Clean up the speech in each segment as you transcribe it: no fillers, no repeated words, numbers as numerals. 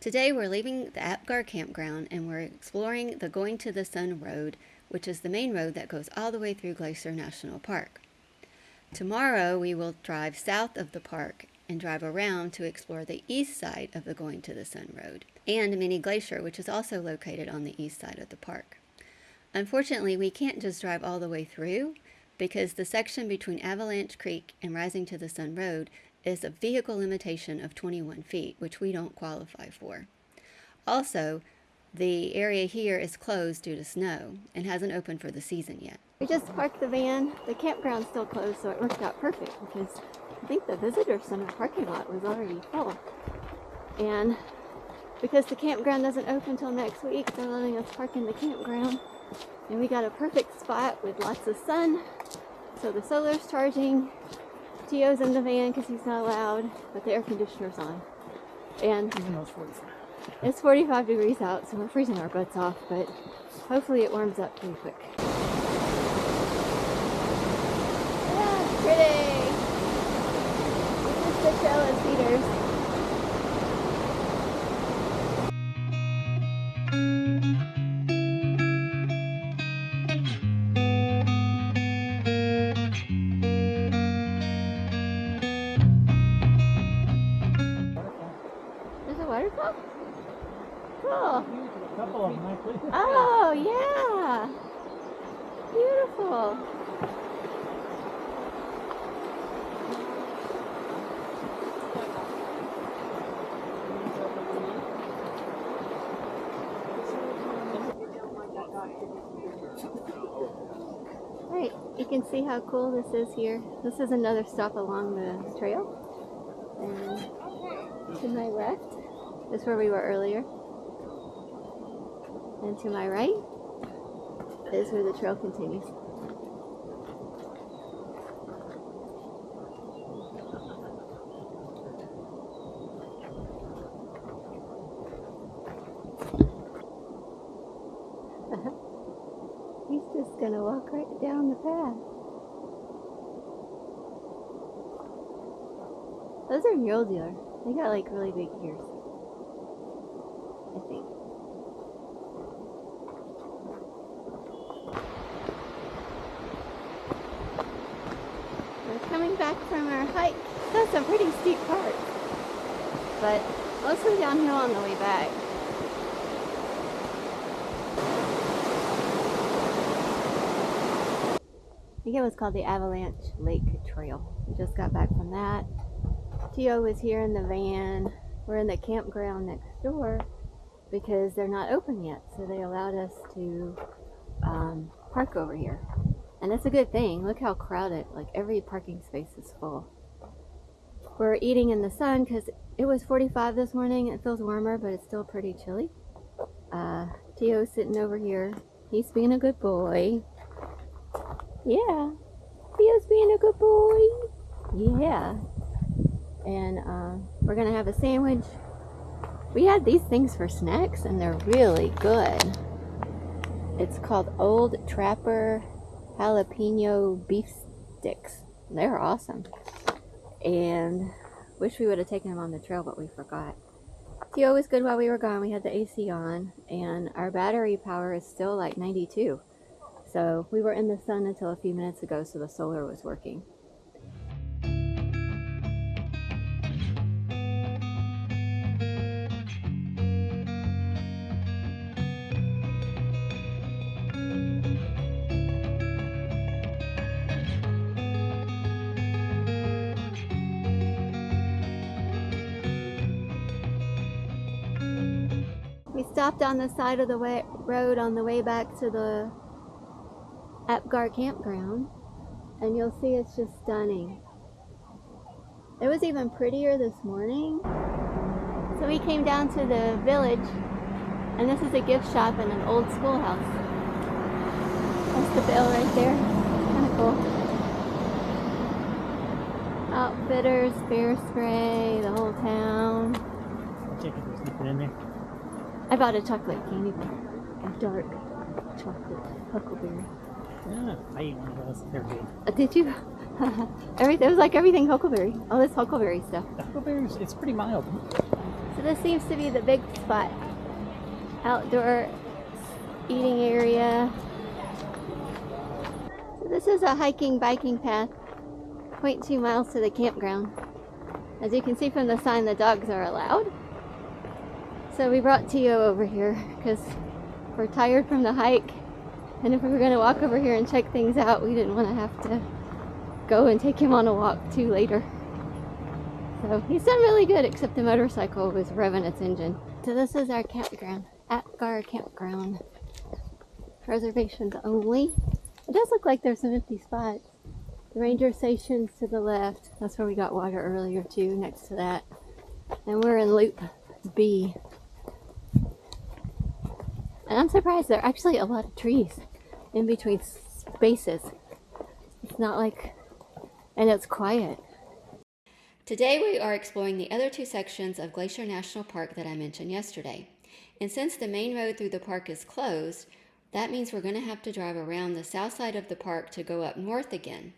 Today we're leaving the Apgar campground and we're exploring the Going to the Sun Road, which is the main road that goes all the way through Glacier National Park. Tomorrow we will drive south of the park and drive around to explore the east side of the Going to the Sun Road and Mini Glacier, which is also located on the east side of the park. Unfortunately, we can't just drive all the way through because the section between Avalanche Creek and Rising to the Sun Road is a vehicle limitation of 21 feet, which we don't qualify for. Also, the area here is closed due to snow and hasn't opened for the season yet. We just parked the van. The campground's still closed, so it worked out perfect because I think the visitor center parking lot was already full. And because the campground doesn't open until next week, they're letting us park in the campground. And we got a perfect spot with lots of sun. So the solar's charging. Tio's in the van because he's not allowed, but the air conditioner's on. And even though it's 45 degrees out, so we're freezing our butts off, but hopefully it warms up pretty quick. Yeah, pretty! This is the trail of cedars. Waterfall? Cool. A couple of them, actually. Oh, yeah. Beautiful. Right, you can see how cool this is here. This is another stop along the trail. And to my left is where we were earlier. And to my right is where the trail continues. He's just gonna walk right down the path. Those are mule deer. They got like really big ears, I think. We're coming back from our hike. That's a pretty steep part, but mostly downhill on the way back. I think it was called the Avalanche Lake Trail. We just got back from that. Tio was here in the van. We're in the campground next door because they're not open yet, so they allowed us to park over here. And that's a good thing. Look how crowded, like every parking space is full. We're eating in the sun because it was 45 this morning. It feels warmer, but it's still pretty chilly. Tio's sitting over here. He's being a good boy. Yeah, Tio's being a good boy. Yeah. And we're gonna have a sandwich. We had these things for snacks and they're really good. It's called Old Trapper Jalapeno Beef Sticks. They're awesome. And wish we would have taken them on the trail, but we forgot. Tio was good while we were gone. We had the AC on and our battery power is still like 92. So we were in the sun until a few minutes ago, so the solar was working. We stopped on the side of the road on the way back to the Apgar campground, and you'll see it's just stunning. It was even prettier this morning. So we came down to the village, and this is a gift shop and an old schoolhouse. That's the bell right there. Kind of cool. Outfitters, bear spray, the whole town. I'll take it, there's nothing in there. I bought a chocolate candy bar, a dark chocolate huckleberry. Yeah, I ate one of those. They're good. Did you? It was like everything huckleberry. All this huckleberry stuff. The huckleberry, it's pretty mild. Is it this seems to be the big spot. Outdoor eating area. So this is a hiking biking path, 0.2 miles to the campground. As you can see from the sign, the dogs are allowed. So we brought Tio over here because we're tired from the hike, and if we were going to walk over here and check things out, we didn't want to have to go and take him on a walk too later. So he's done really good, except the motorcycle was revving its engine. So this is our campground, Apgar Campground. Reservations only. It does look like there's some empty spots. The ranger station's to the left. That's where we got water earlier too, next to that. And we're in Loop B. And I'm surprised there are actually a lot of trees in between spaces. It's not like, and it's quiet. Today we are exploring the other two sections of Glacier National Park that I mentioned yesterday. And since the main road through the park is closed, that means we're going to have to drive around the south side of the park to go up north again.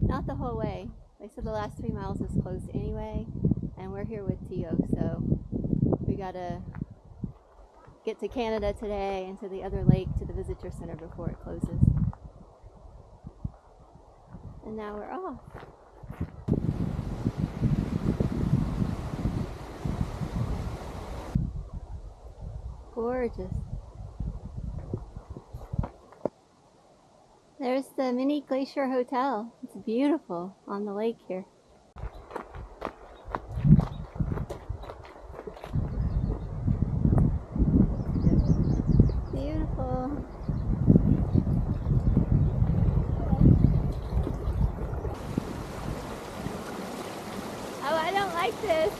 Not the whole way. They said the last 3 miles is closed anyway, and we're here with Tio, so we gotta get to Canada today and to the other lake, to the visitor center before it closes. And now we're off. Gorgeous. There's the mini Glacier Hotel. It's beautiful on the lake here. Beautiful. Oh, I don't like this.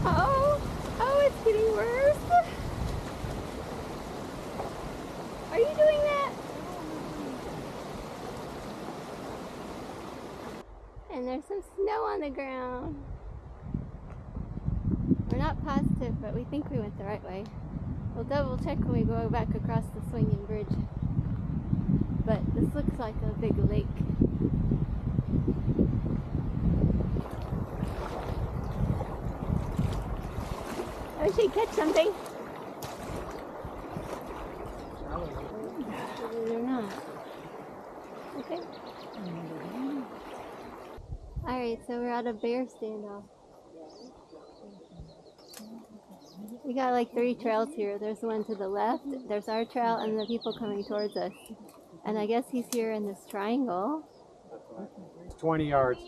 Oh, it's getting worse. Are you doing that? And there's some snow on the ground. We're not positive, but we think we went the right way. We'll double check when we go back across the swinging bridge. But this looks like a big lake. I wish you'd catch something. They're not. Okay. Alright, so we're at a bear standoff. We got like 3 trails here. There's the one to the left, there's our trail, and the people coming towards us. And I guess he's here in this triangle. It's 20 yards.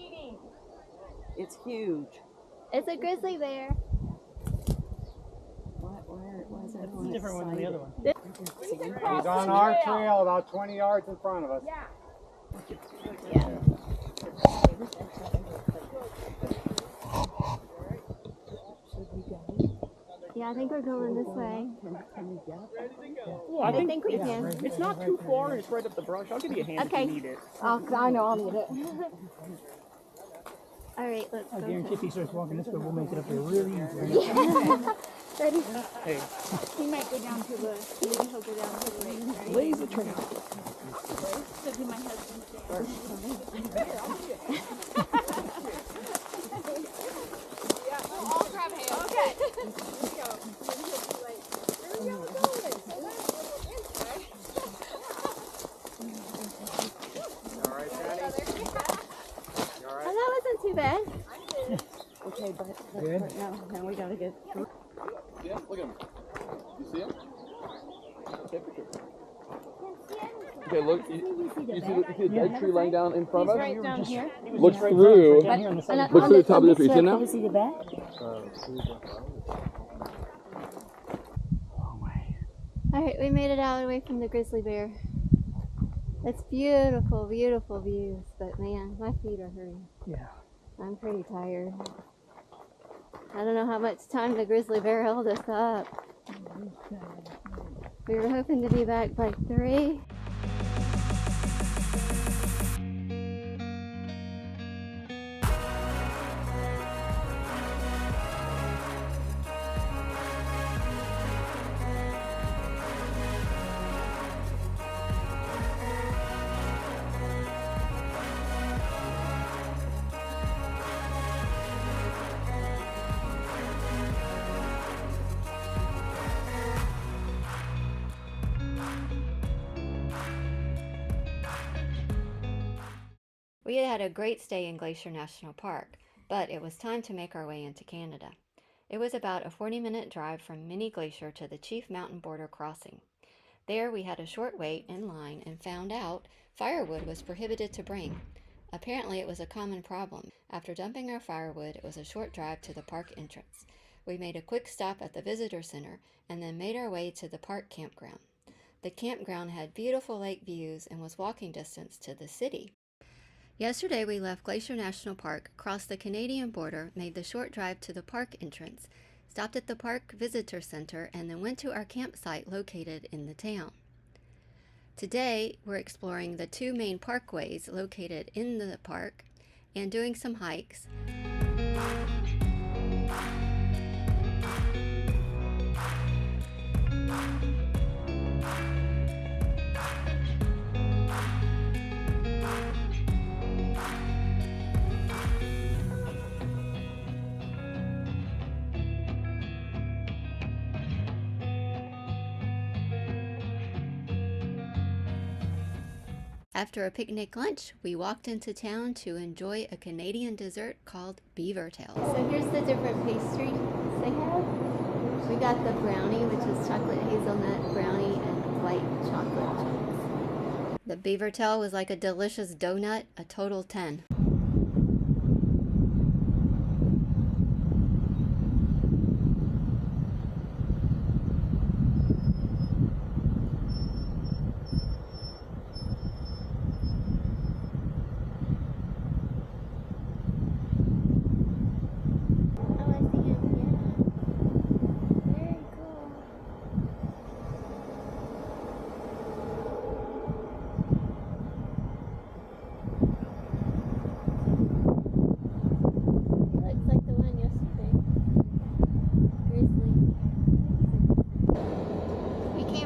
It's huge. It's a grizzly bear. Why is that It's a different one than the other one. He's on our trail about 20 yards in front of us. Yeah. Yeah, I think we're going this way. Yeah, I think we can. It's not too far, it's right up the brush. I'll give you a hand Okay. if you need it. Oh, I know I'll need it. Alright, let's I go. guarantee if he starts walking this way, we'll make it up there really easy. Ready? Hey, He might go down to the, maybe he'll go down to the lake, right? blaze the trail. So do my husband I'll grab him. Okay. Let's go. Where are y'all going? All right, Daddy? Oh, that wasn't too bad. Okay, but Good. now we gotta get. Yeah, look at him. You see him? Okay, picture. Okay, look. You see the dead tree laying down in front of us? Right down here. Look through. Down here on the side. Look through the top of this tree. You see him now? See the back? Alright, we made it out away from the grizzly bear. It's beautiful, beautiful views, but man, my feet are hurting. Yeah. I'm pretty tired. I don't know how much time the grizzly bear held us up. We were hoping to be back by 3. We had had a great stay in Glacier National Park, but it was time to make our way into Canada. It was about a 40-minute drive from Mini Glacier to the Chief Mountain Border Crossing. There we had a short wait in line and found out firewood was prohibited to bring. Apparently it was a common problem. After dumping our firewood, it was a short drive to the park entrance. We made a quick stop at the visitor center and then made our way to the park campground. The campground had beautiful lake views and was walking distance to the city. Yesterday we left Glacier National Park, crossed the Canadian border, made the short drive to the park entrance, stopped at the park visitor center, and then went to our campsite located in the town. Today we're exploring the 2 main parkways located in the park and doing some hikes. After a picnic lunch, we walked into town to enjoy a Canadian dessert called beaver tail. So here's the different pastries they have. We got the brownie, which is chocolate hazelnut brownie and white chocolate chips. The beaver tail was like a delicious donut, a total 10.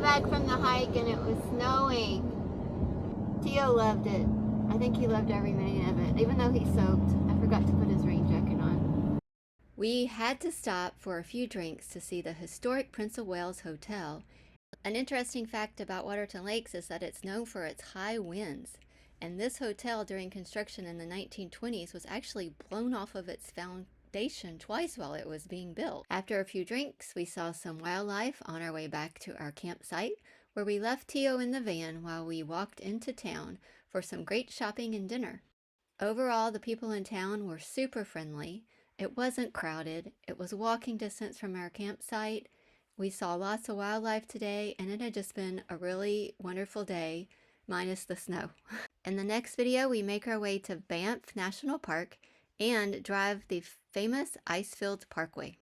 Back from the hike and it was snowing. Tio loved it. I think he loved every minute of it, even though he soaked. I forgot to put his rain jacket on. We had to stop for a few drinks to see the historic Prince of Wales Hotel. An interesting fact about Waterton Lakes is that it's known for its high winds, and this hotel during construction in the 1920s was actually blown off of its foundation twice while it was being built. After a few drinks, we saw some wildlife on our way back to our campsite, where we left Tio in the van while we walked into town for some great shopping and dinner. Overall, the people in town were super friendly. It wasn't crowded. It was walking distance from our campsite. We saw lots of wildlife today, and it had just been a really wonderful day, minus the snow. In the next video, we make our way to Banff National Park and drive the famous ice-filled parkway.